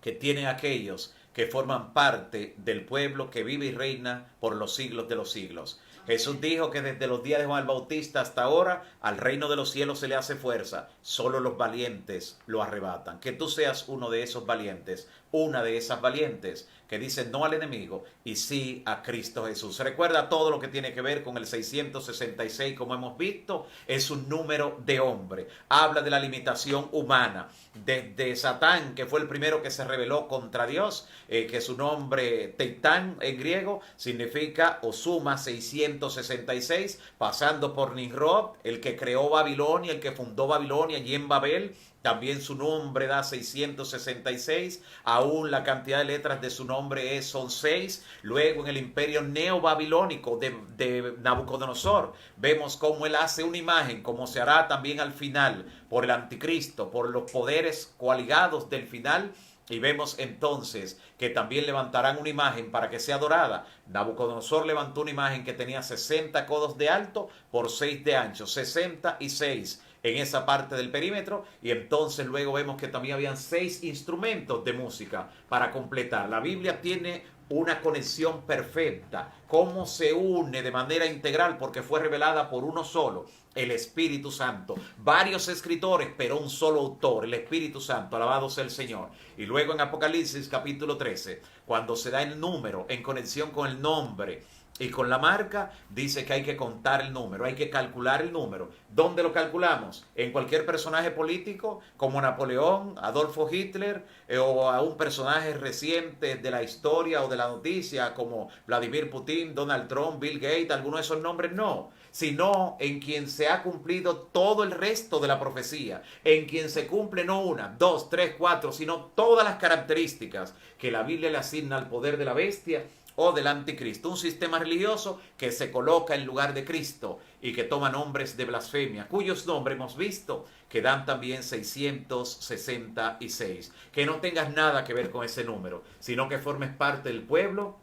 que tienen aquellos que forman parte del pueblo que vive y reina por los siglos de los siglos. Jesús dijo que desde los días de Juan el Bautista hasta ahora al reino de los cielos se le hace fuerza, solo los valientes lo arrebatan. Que tú seas uno de esos valientes, una de esas valientes que dicen no al enemigo y sí a Cristo Jesús. Recuerda todo lo que tiene que ver con el 666, como hemos visto, es un número de hombre. Habla de la limitación humana, desde Satán, que fue el primero que se rebeló contra Dios, que su nombre Teitán en griego significa o suma 666, pasando por Nimrod, el que creó Babilonia, el que fundó Babilonia allí en Babel. También su nombre da 666, aún la cantidad de letras de su nombre son 6. Luego en el imperio neobabilónico de Nabucodonosor, vemos cómo él hace una imagen, como se hará también al final por el anticristo, por los poderes coaligados del final. Y vemos entonces que también levantarán una imagen para que sea adorada. Nabucodonosor levantó una imagen que tenía 60 codos de alto por 6 de ancho, 66 en esa parte del perímetro, y entonces luego vemos que también habían 6 instrumentos de música para completar. La Biblia tiene una conexión perfecta, cómo se une de manera integral porque fue revelada por uno solo, el Espíritu Santo. Varios escritores, pero un solo autor, el Espíritu Santo, alabado sea el Señor. Y luego en Apocalipsis capítulo 13, cuando se da el número en conexión con el nombre y con la marca, dice que hay que contar el número, hay que calcular el número. ¿Dónde lo calculamos? En cualquier personaje político, como Napoleón, Adolfo Hitler, o a un personaje reciente de la historia o de la noticia, como Vladimir Putin, Donald Trump, Bill Gates, alguno de esos nombres, no. Sino en quien se ha cumplido todo el resto de la profecía, en quien se cumple no una, dos, tres, cuatro, sino todas las características que la Biblia le asigna al poder de la bestia o del anticristo, un sistema religioso que se coloca en lugar de Cristo y que toma nombres de blasfemia, cuyos nombres hemos visto que dan también 666. Que no tengas nada que ver con ese número, sino que formes parte del pueblo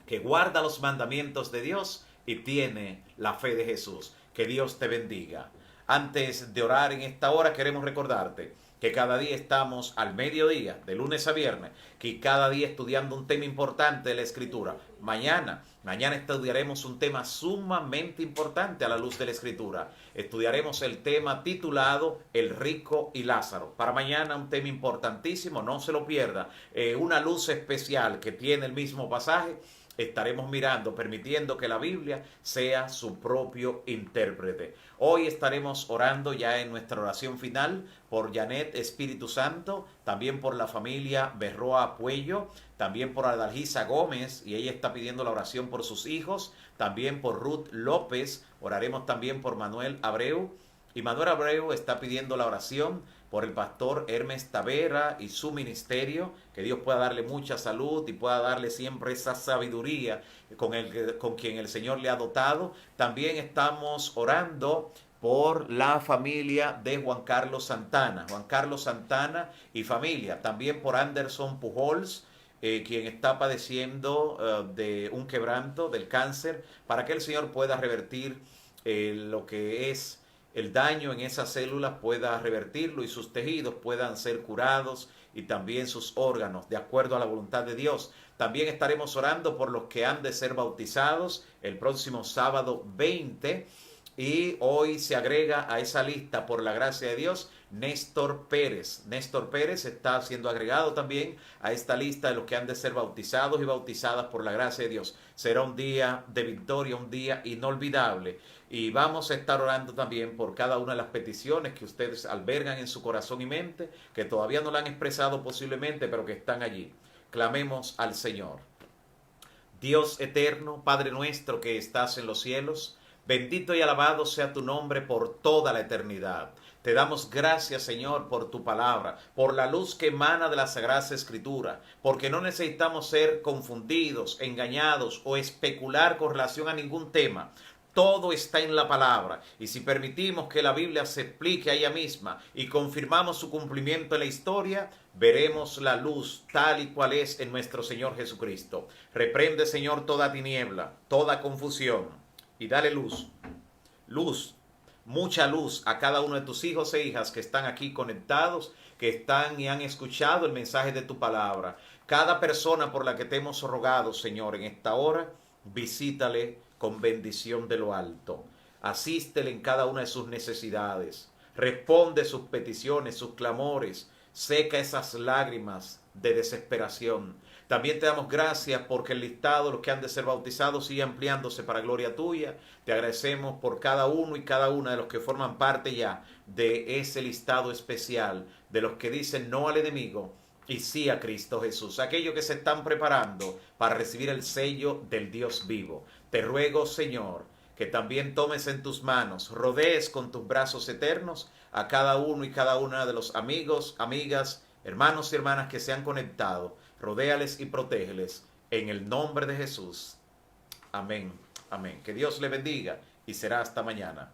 que guarda los mandamientos de Dios y tiene la fe de Jesús. Que Dios te bendiga. Antes de orar en esta hora, queremos recordarte que cada día estamos al mediodía, de lunes a viernes, que cada día estudiando un tema importante de la Escritura. Mañana estudiaremos un tema sumamente importante a la luz de la Escritura. Estudiaremos el tema titulado El rico y Lázaro. Para mañana un tema importantísimo, no se lo pierda. Una luz especial que tiene el mismo pasaje. Estaremos mirando, permitiendo que la Biblia sea su propio intérprete. Hoy estaremos orando ya en nuestra oración final por Janet Espíritu Santo, también por la familia Berroa Puello, también por Adalgisa Gómez, y ella está pidiendo la oración por sus hijos, también por Ruth López, oraremos también por Manuel Abreu, y Manuel Abreu está pidiendo la oración por el pastor Hermes Tavera y su ministerio, que Dios pueda darle mucha salud y pueda darle siempre esa sabiduría con quien el Señor le ha dotado. También estamos orando por la familia de Juan Carlos Santana y familia. También por Anderson Pujols, quien está padeciendo de un quebranto del cáncer, para que el Señor pueda revertir lo que es el daño en esas células, pueda revertirlo y sus tejidos puedan ser curados y también sus órganos, de acuerdo a la voluntad de Dios. También estaremos orando por los que han de ser bautizados el próximo sábado 20 Y hoy se agrega a esa lista, por la gracia de Dios, Néstor Pérez. Néstor Pérez está siendo agregado también a esta lista de los que han de ser bautizados y bautizadas por la gracia de Dios. Será un día de victoria, un día inolvidable. Y vamos a estar orando también por cada una de las peticiones que ustedes albergan en su corazón y mente, que todavía no la han expresado posiblemente, pero que están allí. Clamemos al Señor. Dios eterno, Padre nuestro que estás en los cielos, bendito y alabado sea tu nombre por toda la eternidad. Te damos gracias, Señor, por tu palabra, por la luz que emana de la Sagrada Escritura, porque no necesitamos ser confundidos, engañados o especular con relación a ningún tema. Todo está en la palabra, y si permitimos que la Biblia se explique a ella misma y confirmamos su cumplimiento en la historia, veremos la luz tal y cual es en nuestro Señor Jesucristo. Reprende, Señor, toda tiniebla, toda confusión, y dale luz, mucha luz a cada uno de tus hijos e hijas que están aquí conectados, que están y han escuchado el mensaje de tu palabra. Cada persona por la que te hemos rogado, Señor, en esta hora, visítale con bendición de lo alto. Asístele en cada una de sus necesidades. Responde sus peticiones, sus clamores. Seca esas lágrimas de desesperación. También te damos gracias porque el listado de los que han de ser bautizados sigue ampliándose para gloria tuya. Te agradecemos por cada uno y cada una de los que forman parte ya de ese listado especial, de los que dicen no al enemigo y sí a Cristo Jesús. Aquellos que se están preparando para recibir el sello del Dios vivo. Te ruego, Señor, que también tomes en tus manos, rodees con tus brazos eternos a cada uno y cada una de los amigos, amigas, hermanos y hermanas que se han conectado. Rodéales y protégeles en el nombre de Jesús. Amén. Amén. Que Dios le bendiga y será hasta mañana.